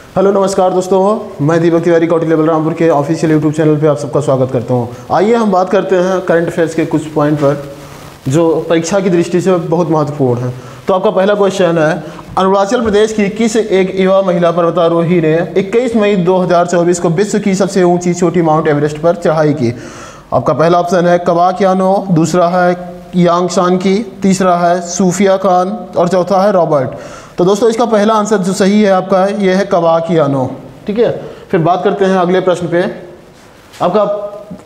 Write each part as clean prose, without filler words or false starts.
Hello नमस्कार दोस्तों, मैं दीपक तिवारी कौटिल्य बलरामपुर के ऑफिशियल यूट्यूब चैनल पे आप सबका स्वागत करता हूँ। आइए हम बात करते हैं करंट अफेयर्स के कुछ पॉइंट पर जो परीक्षा की दृष्टि से बहुत महत्वपूर्ण है। तो आपका पहला क्वेश्चन है, अरुणाचल प्रदेश की किस एक युवा महिला पर्वतारोही ने 21 मई 2024 को विश्व की सबसे ऊंची चोटी माउंट एवरेस्ट पर चढ़ाई की? आपका पहला ऑप्शन है कवाक यानो, दूसरा है यांगशान की, तीसरा है सूफिया खान और चौथा है रॉबर्ट। तो दोस्तों इसका पहला आंसर जो सही है आपका है ये है कवाक यानो। ठीक है, फिर बात करते हैं अगले प्रश्न पे। आपका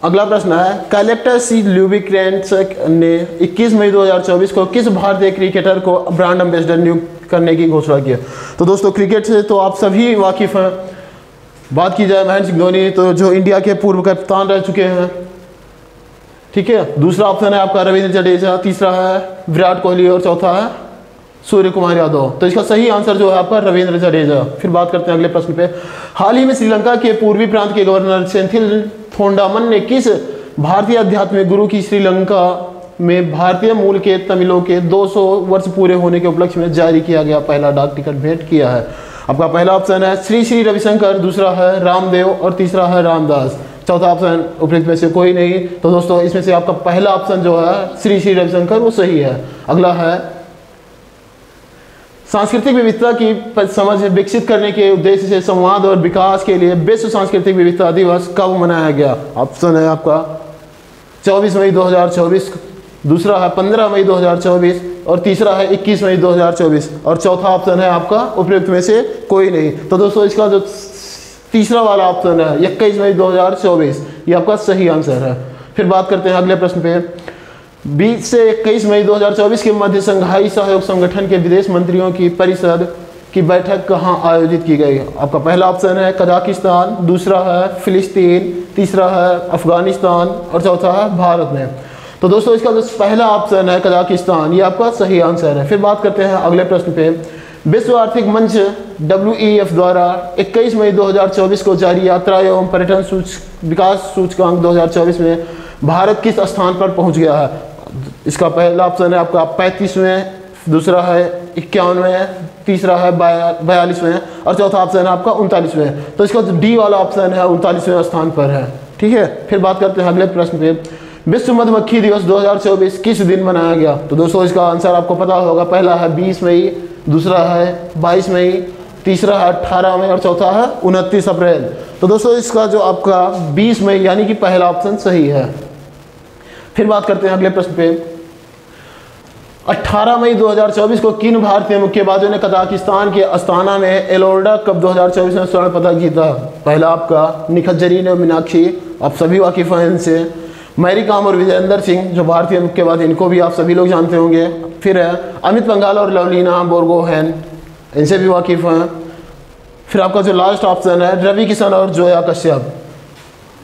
अगला प्रश्न है, कलेक्टर सी ल्यूबिक्रेंस ने 21 मई 2024 को किस भारतीय क्रिकेटर को ब्रांड एम्बेसडर नियुक्त करने की घोषणा की? तो दोस्तों क्रिकेट से तो आप सभी वाकिफ हैं। बात की जाए महेंद्र सिंह धोनी, तो जो इंडिया के पूर्व कप्तान रह चुके हैं। ठीक है, दूसरा ऑप्शन है आपका रविंद्र जडेजा, तीसरा है विराट कोहली और चौथा है सूर्य कुमार यादव। तो इसका सही आंसर जो है आपका रविंद्र जडेजा। फिर बात करते हैं अगले प्रश्न पे। हाल ही में श्रीलंका के पूर्वी प्रांत के गवर्नर सेंथिल थोंडामन ने किस भारतीय आध्यात्मिक गुरु की श्रीलंका में भारतीय मूल के तमिलों के 200 वर्ष पूरे होने के उपलक्ष्य में जारी किया गया पहला डाक टिकट भेंट किया है? आपका पहला ऑप्शन है श्री श्री रविशंकर, दूसरा है रामदेव और तीसरा है रामदास। चौथा ऑप्शन उपयुक्त में से कोई नहीं। तो दोस्तों इसमें से आपका पहला ऑप्शन जो है श्री श्री रविशंकर वो सही है। अगला है, सांस्कृतिक विविधता की समझ विकसित करने के उद्देश्य से संवाद और विकास के लिए विश्व सांस्कृतिक विविधता दिवस कब मनाया गया? ऑप्शन है आपका 24 मई 2024, दूसरा है 15 मई 2024 और तीसरा है 21 मई 2024 और चौथा ऑप्शन है आपका उपयुक्त में से कोई नहीं। तो दोस्तों इसका जो तीसरा वाला ऑप्शन है 21 मई 2024 ये आपका सही आंसर है। फिर बात करते हैं अगले प्रश्न पे। 20 से 21 मई 2024 के मध्य संघाई सहयोग संगठन के विदेश मंत्रियों की परिषद की बैठक कहाँ आयोजित की गई? आपका पहला ऑप्शन है कजाकिस्तान, दूसरा है फिलिस्तीन, तीसरा है अफगानिस्तान और चौथा है भारत में। तो दोस्तों इसका जो पहला ऑप्शन है कजाकिस्तान ये आपका सही आंसर है। फिर बात करते हैं अगले प्रश्न पे। विश्व आर्थिक मंच WEF द्वारा 21 मई 2024 को जारी यात्रा एवं पर्यटन विकास सूचकांक 2024 में भारत किस स्थान पर पहुंच गया है? इसका पहला ऑप्शन है आपका 35वें, दूसरा है 51वें, तीसरा है 42वें और चौथा ऑप्शन है आपका 39वें। तो इसका जो डी वाला ऑप्शन है 39वें स्थान पर है। ठीक है, फिर बात करते हैं अगले प्रश्न पे। विश्व मधुमक्खी दिवस 2024 किस दिन मनाया गया? तो दोस्तों इसका आंसर आपको पता होगा। पहला है 20 मई, दूसरा है 22 मई, तीसरा है 18 मई और चौथा है 29 अप्रैल। तो दोस्तों इसका जो आपका 20 मई यानी कि पहला ऑप्शन सही है। फिर बात करते हैं अगले प्रश्न पे। 18 मई 2024 को किन भारतीय मुक्केबाजों ने कजाकिस्तान के अस्ताना में एलोर्डा कप 2024 में स्वर्ण पदक जीता? पहला आपका निखत जरीन और मीनाक्षी, आप सभी वाकिफ हैं इनसे। मैरी कॉम और विजेंदर सिंह जो भारतीय मुक्केबाज, इनको भी आप सभी लोग जानते होंगे। फिर है अमित पंघाल और लवलीना बोरगोहेन, इनसे भी वाकिफ हैं। फिर आपका जो लास्ट ऑप्शन है रवि किशन और जोया कश्यप।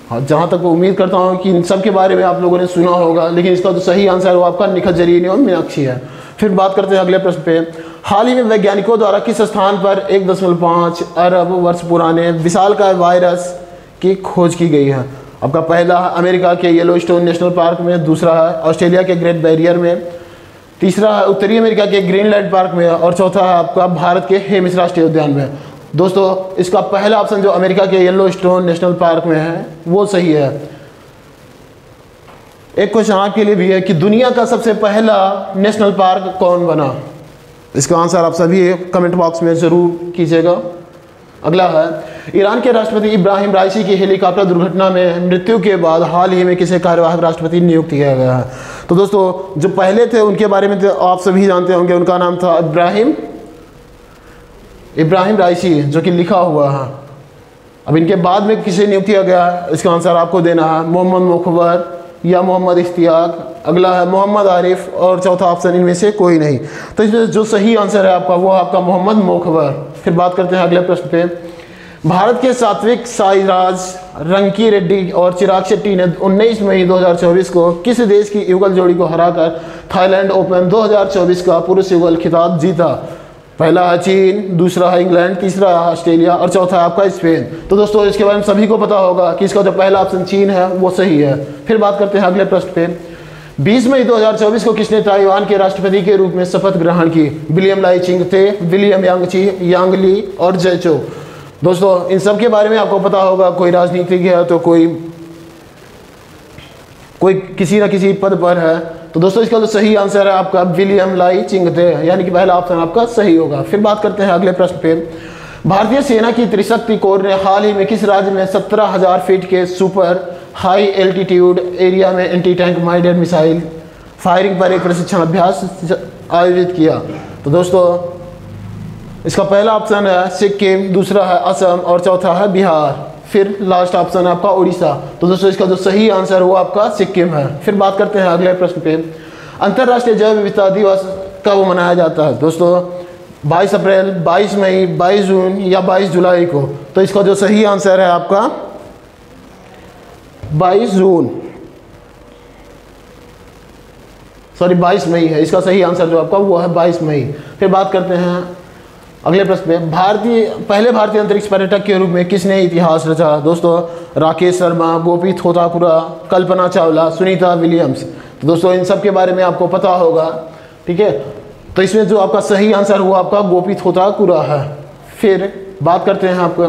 हाँ, जहाँ तक उम्मीद करता हूँ कि इन सब के बारे में आप लोगों ने सुना होगा, लेकिन इसका जो सही आंसर है वो आपका निखत जरीन और मीनाक्षी है। फिर बात करते हैं अगले प्रश्न पे। हाल ही में वैज्ञानिकों द्वारा किस स्थान पर 1.5 अरब वर्ष पुराने विशालकाय वायरस की खोज की गई है? आपका पहला है अमेरिका के येलोस्टोन नेशनल पार्क में, दूसरा है ऑस्ट्रेलिया के ग्रेट बैरियर में, तीसरा है उत्तरी अमेरिका के ग्रीनलैंड पार्क में और चौथा है आपका भारत के हेमिस राष्ट्रीय उद्यान में। दोस्तों इसका पहला ऑप्शन जो अमेरिका के येलोस्टोन नेशनल पार्क में है वो सही है। एक क्वेश्चन आपके लिए भी है कि दुनिया का सबसे पहला नेशनल पार्क कौन बना? इसका आंसर आप सभी कमेंट बॉक्स में जरूर कीजिएगा। अगला है, ईरान के राष्ट्रपति इब्राहिम राइसी की हेलीकॉप्टर दुर्घटना में मृत्यु के बाद हाल ही में किसे कार्यवाहक राष्ट्रपति नियुक्त किया गया है? तो दोस्तों जो पहले थे उनके बारे में तो आप सभी जानते होंगे, उनका नाम था इब्राहिम राइसी, जो कि लिखा हुआ है। अब इनके बाद में किसे नियुक्त किया गया है इसका आंसर आपको देना है, मोहम्मद मुखबर या मोहम्मद इश्तियाक। अगला है मोहम्मद आरिफ और चौथा ऑप्शन इनमें से कोई नहीं। तो इसमें जो सही आंसर है आपका वो आपका मोहम्मद मुखबर। फिर बात करते हैं अगले प्रश्न पे। भारत के सात्विक साईराज रंकी रेड्डी और चिराग शेट्टी ने 19 मई 2024 को किस देश की युगल जोड़ी को हराकर थाईलैंड ओपन 2024 का पुरुष युगल खिताब जीता? पहला है चीन, दूसरा है इंग्लैंड, तीसरा है ऑस्ट्रेलिया और चौथा है आपका स्पेन। तो दोस्तों इसके बारे में सभी को पता होगा कि इसका जो पहला ऑप्शन चीन है वो सही है। फिर बात करते हैं अगले प्रश्न पे। 20 मई 2024 को किसने ताइवान के राष्ट्रपति के रूप में शपथ ग्रहण की? विलियम लाई चिंग थे, विलियम यांगची, यांगली और जयचो। दोस्तों इन सब के बारे में आपको पता होगा, कोई राजनीतिक है तो कोई किसी न किसी पद पर है। तो दोस्तों इसका जो सही आंसर है आपका विलियम लाई चिंगते, यानी कि पहला ऑप्शन आपका सही होगा। फिर बात करते हैं अगले प्रश्न पे। भारतीय सेना की त्रिशक्ति कोर ने हाल ही में किस राज्य में 17,000 फीट के सुपर हाई एल्टीट्यूड एरिया में anti tank minded missile firing पर एक प्रशिक्षण अभ्यास आयोजित किया? तो दोस्तों इसका पहला ऑप्शन है सिक्किम, दूसरा है असम और चौथा है बिहार। फिर लास्ट ऑप्शन है आपका उड़ीसा। तो दोस्तों इसका जो सही आंसर वो आपका सिक्किम है। फिर बात करते हैं अगले प्रश्न पे। अंतर्राष्ट्रीय जैव विविधता दिवस कब मनाया जाता है? दोस्तों 22 अप्रैल, 22 मई, 22 जून या 22 जुलाई को? तो इसका जो सही आंसर है आपका 22 जून, सॉरी 22 मई है। इसका सही आंसर जो आपका वो है 22 मई। फिर बात करते हैं अगले प्रश्न में। पहले भारतीय अंतरिक्ष पर्यटक के रूप में किसने इतिहास रचा? दोस्तों राकेश शर्मा, गोपी थोतापुरा, कल्पना चावला, सुनीता विलियम्स। तो दोस्तों इन सब के बारे में आपको पता होगा, ठीक है। तो इसमें जो आपका सही आंसर हुआ आपका गोपी थोतापुरा है। फिर बात करते हैं आपको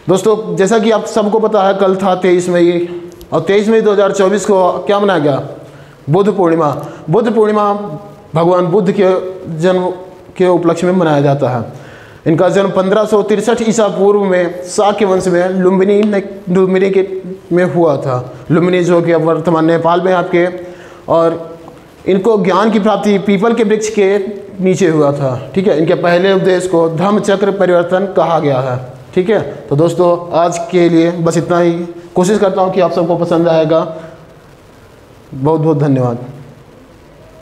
दोस्तों, जैसा कि आप सबको पता है कल था 23 मई, और 23 मई 2024 को क्या मनाया गया? बुद्ध पूर्णिमा। बुद्ध पूर्णिमा भगवान बुद्ध के जन्म के उपलक्ष्य में मनाया जाता है। इनका जन्म 1563 ईसा पूर्व में शाक्य वंश में लुम्बिनी के में हुआ था। लुम्बिनी जो कि अब वर्तमान नेपाल में आपके, और इनको ज्ञान की प्राप्ति पीपल के वृक्ष के नीचे हुआ था, ठीक है। इनके पहले उपदेश को धम्म चक्र परिवर्तन कहा गया है, ठीक है। तो दोस्तों आज के लिए बस इतना ही। कोशिश करता हूँ कि आप सबको पसंद आएगा। बहुत बहुत धन्यवाद।